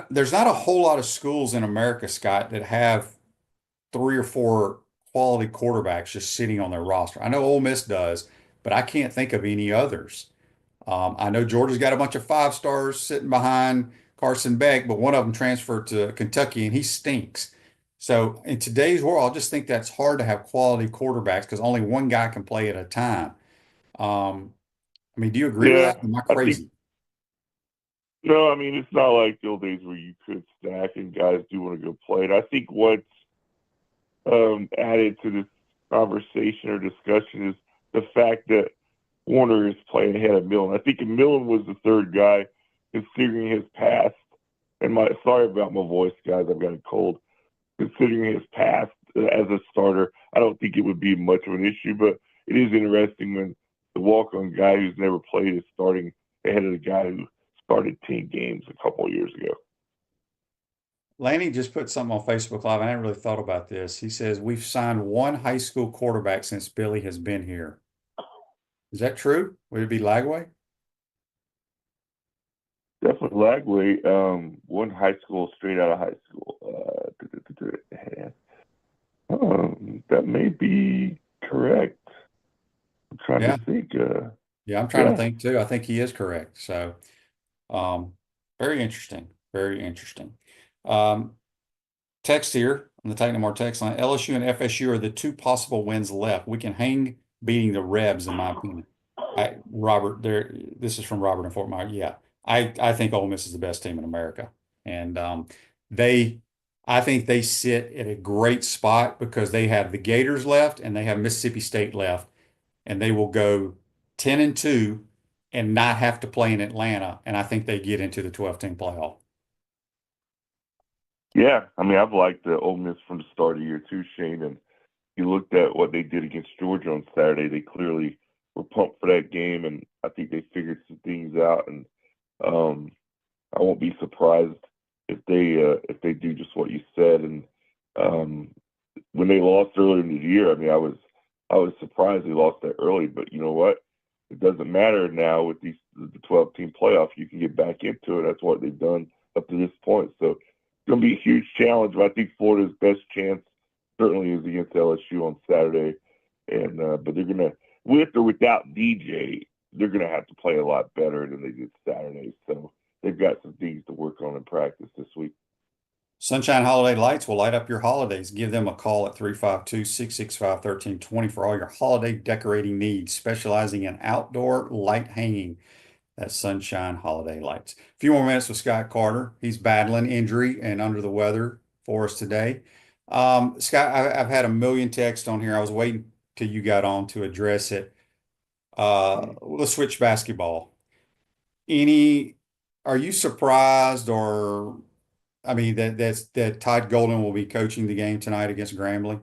there's not a whole lot of schools in America, Scott, that have 3 or 4 quality quarterbacks just sitting on their roster. I know Ole Miss does, but I can't think of any others. I know Georgia's got a bunch of 5 stars sitting behind Carson Beck, but one of them transferred to Kentucky and he stinks. So in today's world, I just think that's hard to have quality quarterbacks because only one guy can play at a time. Do you agree with that? Am I crazy? No, it's not like the old days where you could stack and guys do want to go play it. I think what's added to this conversation or discussion is the fact that Warner is playing ahead of Millen. I think Millen was the third guy, considering his past. And sorry about my voice, guys. I've got a cold. Considering his past as a starter, I don't think it would be much of an issue. But it is interesting when the walk-on guy who's never played is starting ahead of the guy who started 10 games a couple of years ago. Laney just put something on Facebook Live. I hadn't really thought about this. He says, we've signed one high school quarterback since Billy has been here. Is that true? Would it be Lagway? Definitely Lagway. One high school, straight out of high school. That may be correct. I'm trying to think. Yeah, I'm trying to think too. I think he is correct. So, very interesting. Very interesting. Text here on the Titan More text line. LSU and FSU are the two possible wins left. We can hang beating the Rebs, in my opinion. Robert, this is from Robert in Fort Myers. Yeah, I think Ole Miss is the best team in America, and I think they sit at a great spot because they have the Gators left and they have Mississippi State left, and they will go 10-2 and not have to play in Atlanta, and I think they get into the 12-team playoff. Yeah, I mean, I've liked the Ole Miss from the start of the year too, Shane. And you looked at what they did against Georgia on Saturday. They clearly were pumped for that game, and I think they figured some things out. And I won't be surprised if they do just what you said. And when they lost earlier in the year, I mean, I was surprised they lost that early. But you know what? It doesn't matter now with the 12-team playoff. You can get back into it. That's what they've done up to this point. So going to be a huge challenge, but I think Florida's best chance certainly is against LSU on Saturday. And but they're going to, with or without DJ, they're going to have to play a lot better than they did Saturday. So they've got some things to work on in practice this week. Sunshine Holiday Lights will light up your holidays. Give them a call at 352-665-1320 for all your holiday decorating needs, specializing in outdoor light hanging. That's Sunshine Holiday Lights. A few more minutes with Scott Carter. He's battling injury and under the weather for us today. Scott, I've had a million texts on here. I was waiting till you got on to address it. Let's switch basketball. Are you surprised, or I mean that Todd Golden will be coaching the game tonight against Grambling?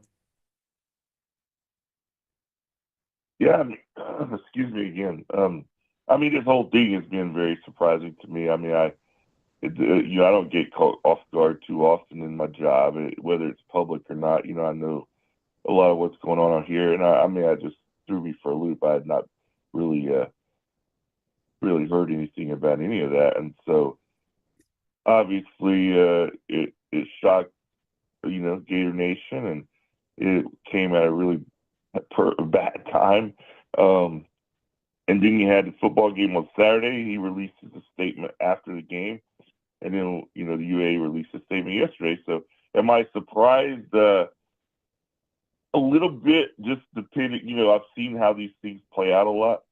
Yeah, excuse me again. I mean, this whole thing has been very surprising to me. I mean, I don't get caught off guard too often in my job, whether it's public or not. I know a lot of what's going on out here, and I mean, I just threw me for a loop. I had not really heard anything about any of that, and so obviously it shocked Gator Nation, and it came at a really bad time. And then you had the football game on Saturday. He releases a statement after the game. And then, the UA released a statement yesterday. So am I surprised? A little bit, just depending, I've seen how these things play out a lot.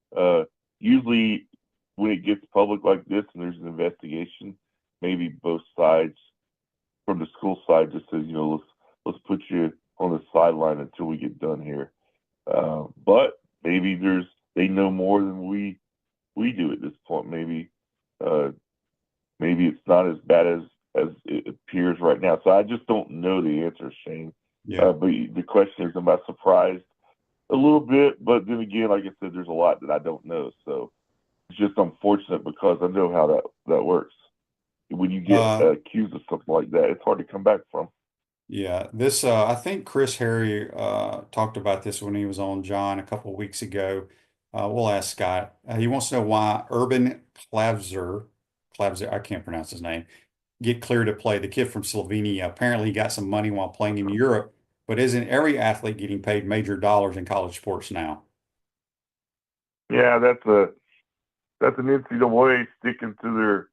Usually when it gets public like this and there's an investigation, maybe both sides from the school side just says, let's put you on the sideline until we get done here. But maybe they know more than we do at this point. Maybe it's not as bad as it appears right now. So I just don't know the answer, Shane. Yeah. But the question is, am I surprised? A little bit, but then again, like I said, there's a lot that I don't know. So it's just unfortunate because I know how that works. When you get accused of something like that, it's hard to come back from. Yeah, this I think Chris Harry talked about this when he was on John a couple of weeks ago. We'll ask Scott. He wants to know why Urban Klavzer, I can't pronounce his name, get cleared to play. The kid from Slovenia apparently got some money while playing in Europe, but isn't every athlete getting paid major dollars in college sports now? Yeah, that's an NCAA sticking to their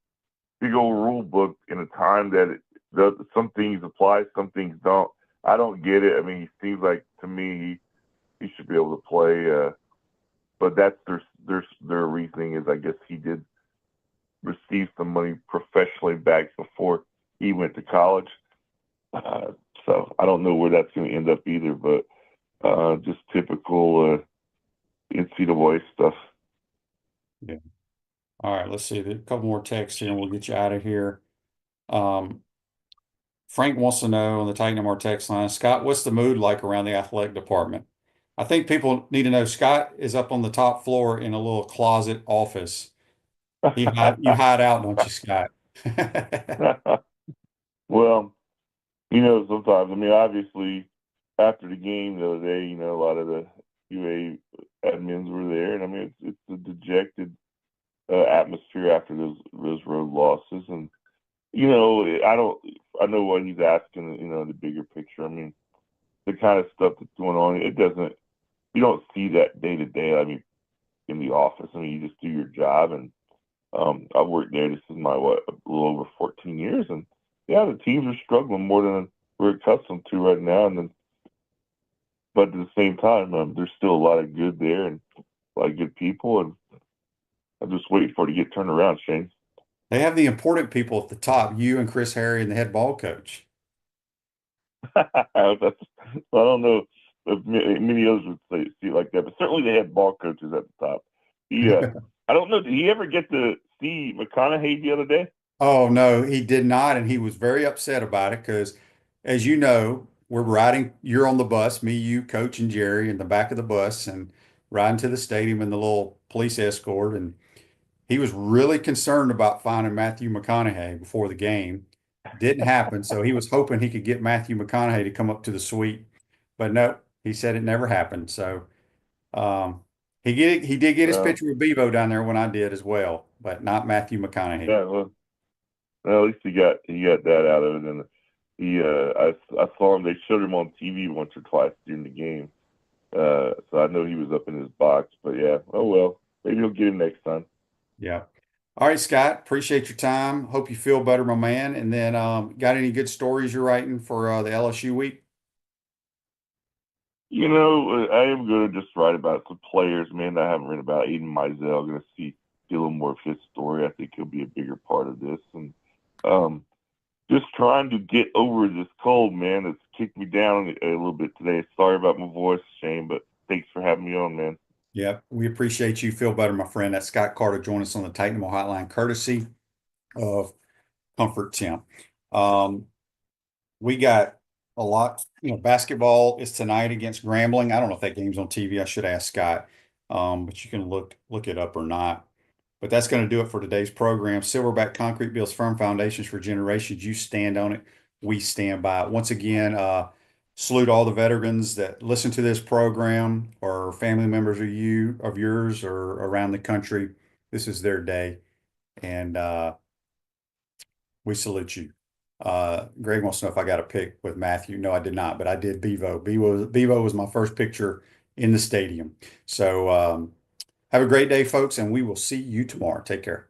big old rule book in a time that some things apply, some things don't. I don't get it. I mean, he seems like, to me, he should be able to play. But that's their reasoning is, I guess he did receive some money professionally back before he went to college. So I don't know where that's going to end up either, but just typical NCAA stuff. Yeah. All right, let's see. A couple more texts here and we'll get you out of here. Frank wants to know on the Titan MR text line, Scott, what's the mood like around the athletic department? I think people need to know Scott is up on the top floor in a little closet office. You hide out, don't you, Scott? Well, sometimes, I mean, obviously, after the game the other day, a lot of the UA admins were there, and I mean, it's a dejected atmosphere after those road losses, and I know what he's asking, the bigger picture. I mean, the kind of stuff that's going on, you don't see that day to day. I mean, in the office, I mean, you just do your job, and I've worked there. This is my a little over 14 years, and yeah, the teams are struggling more than we're accustomed to right now. And then, but at the same time, there's still a lot of good there and a lot of good people, and I'm just waiting for it to get turned around, Shane. They have the important people at the top, you and Chris Harry and the head ball coach. I don't know if many others would see it like that, but certainly they had ball coaches at the top. I don't know. Did he ever get to see McConaughey the other day? Oh, no, he did not. And he was very upset about it because, as you know, you're on the bus, me, you, Coach, and Jerry in the back of the bus and riding to the stadium in the little police escort. And he was really concerned about finding Matthew McConaughey before the game. Didn't happen. So he was hoping he could get Matthew McConaughey to come up to the suite. But no, he said it never happened. So he did get his picture with Bevo down there when I did as well, but not Matthew McConaughey. Yeah, well, at least he got that out of it, and I saw him. They showed him on TV once or twice during the game, so I know he was up in his box. But yeah, oh well, maybe he'll get him next time. Yeah. All right, Scott. Appreciate your time. Hope you feel better, my man. And then, got any good stories you're writing for the LSU week? I am going to just write about some players, man. I haven't written about Aiden Mizell. I'm going to see a little more of his story. I think he'll be a bigger part of this, and just trying to get over this cold, man. It's kicked me down a little bit today. Sorry about my voice, Shane, but thanks for having me on, man. Yeah, we appreciate you. Feel better, my friend. That's Scott Carter joining us on the Titan Hotline, courtesy of Comfort Temp. We got a lot, basketball is tonight against Grambling. I don't know if that game's on TV. I should ask Scott, but you can look it up or not. But that's going to do it for today's program. Silverback Concrete builds firm foundations for generations. You stand on it. We stand by it. Once again, salute all the veterans that listen to this program or family members of yours or around the country. This is their day. And we salute you. Greg wants to know if I got a pic with Matthew. No, I did not, but I did Bevo. Bevo was my first picture in the stadium. So have a great day, folks, and we will see you tomorrow. Take care.